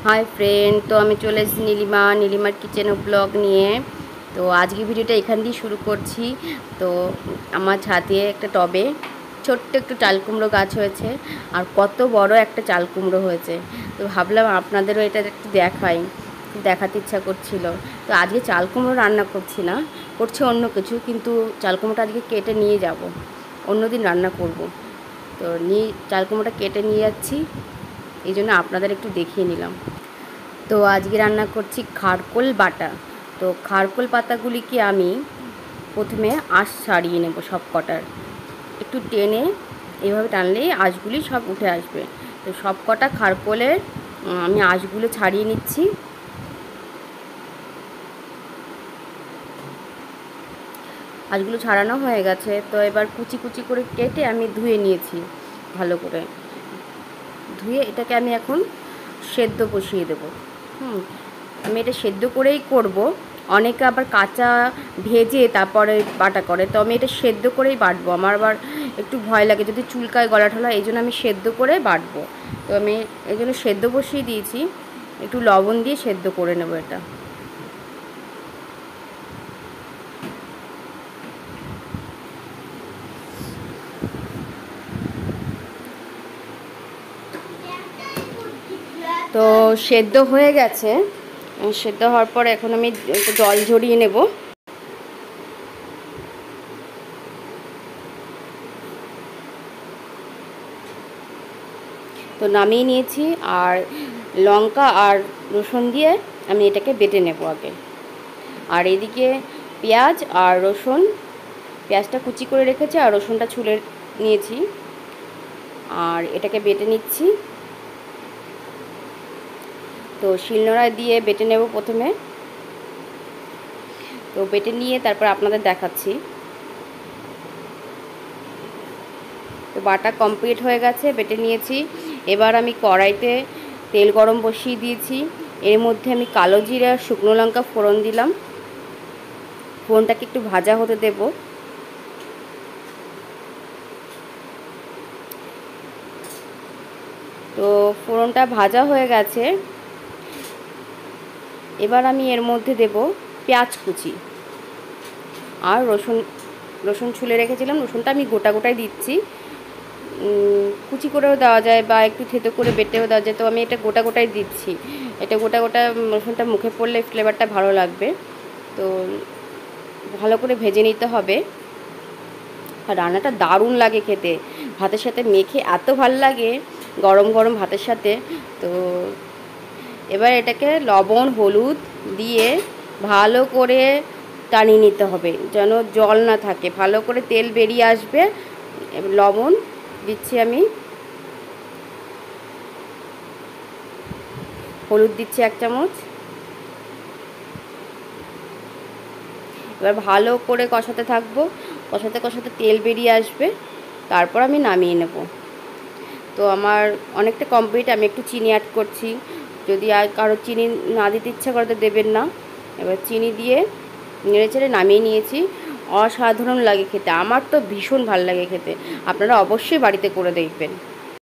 Hi friend, तो আমি চলে এসেছি নীলিমার কিচেন ব্লগ নিয়ে। তো আজকে ভিডিওটা এখান দিয়ে শুরু করছি। তো আমার ছাদে একটা টবে ছোট্ট একটু চাল কুমড়ো গাছ হয়েছে, আর কত বড় একটা চাল কুমড়ো হয়েছে। তো ভাবলাম আপনাদেরও এটা একটু দেখাতে ইচ্ছা করছিল। তো আজকে চাল কুমড়ো রান্না করছি না, করছি অন্য কিছু, কিন্তু চাল কুমড়োটা আজকে কেটে নিয়ে যাব, অন্যদিন রান্না করব। তো চাল কুমড়োটা কেটে নিয়ে যাচ্ছি, এই জন্য আপনাদের একটু দেখিয়ে নিলাম। তো আজকে রান্না করছি খারকোল বাটা। তো খারকোল পাতাগুলিকে আমি প্রথমে আঁশ ছাড়িয়ে নেব, সব কটার একটু টেনে এইভাবে টানলেই আঁশগুলি সব উঠে আসবে। তো সব কটা খারকোলের আমি আঁশগুলো ছাড়িয়ে নিচ্ছি। আঁশগুলো ছাড়ানো হয়ে গেছে। তো এবার কুচি কুচি করে কেটে আমি ধুয়ে নিয়েছি, ভালো করে ধুয়ে এটাকে আমি এখন সেদ্ধ বসিয়ে দেবো। আমি এটা সেদ্ধ করেই করব। অনেকে আবার কাঁচা ভেজে তারপরে বাটা করে, তো আমি এটা সেদ্ধ করেই বাটবো। আমার আবার একটু ভয় লাগে যদি চুলকায় গলা ঠলা, এই জন্য আমি সেদ্ধ করে বাটবো। তো আমি এই জন্য সেদ্ধ বসিয়ে দিয়েছি, একটু লবণ দিয়ে সেদ্ধ করে নেব এটা। তো সেদ্ধ হয়ে গেছে। সেদ্ধ হওয়ার পর এখন আমি একটু জল ঝরিয়ে নেব। তো নামিয়ে নিয়েছি, আর লঙ্কা আর রসুন দিয়ে আমি এটাকে বেটে নেব আগে। আর এদিকে পেঁয়াজ আর রসুন, পেঁয়াজটা কুচি করে রেখেছি আর রসুনটা ছুলে নিয়েছি, আর এটাকে বেটে নিচ্ছি। তো শিলনোড়ায় দিয়ে বেটে নেব প্রথমে। তো বেটে নিয়ে তারপর আপনাদের দেখাচ্ছি। তো বাটা কমপ্লিট হয়ে গেছে, বেটে নিয়েছি। এবার আমি কড়াইতে তেল গরম বসিয়ে দিয়েছি। এর মধ্যে আমি কালো জিরা আর শুকনো লঙ্কা ফোড়ন দিলাম। ফোড়নটাকে একটু ভাজা হতে দেব। তো ফোড়নটা ভাজা হয়ে গেছে। এবার আমি এর মধ্যে দেব পেঁয়াজ কুচি আর রসুন ছুলে রেখেছিলাম। রসুনটা আমি গোটা গোটাই দিচ্ছি, কুচি করেও দেওয়া যায় বা একটু থেতো করে বেটেও দেওয়া যায়। তো আমি এটা গোটা গোটাই দিচ্ছি। এটা গোটা গোটা রসুনটা মুখে পড়লে ফ্লেভারটা ভালো লাগবে। তো ভালো করে ভেজে নিতে হবে। আর রান্নাটা দারুণ লাগে খেতে, ভাতের সাথে মেখে এত ভালো লাগে, গরম গরম ভাতের সাথে। তো এবার এটাকে লবণ হলুদ দিয়ে ভালো করে টানিয়ে নিতে হবে, যেন জল না থাকে, ভালো করে তেল বেরিয়ে আসবে। লবণ দিচ্ছি আমি, হলুদ দিচ্ছি 1 চামচ। এবার ভালো করে কষাতে থাকবো, কষাতে কষাতে তেল বেরিয়ে আসবে, তারপর আমি নামিয়ে নেব। তো আমার অনেকটা কমপ্লিট। আমি একটু চিনি অ্যাড করছি, যদি আর কারো চিনি না দিতে ইচ্ছা করে তো দেবেন না। এবার চিনি দিয়ে নেড়ে চেড়ে নামিয়ে নিয়েছি। অসাধারণ লাগে খেতে, আমার তো ভীষণ ভালো লাগে খেতে। আপনারা অবশ্যই বাড়িতে করে দেখবেন।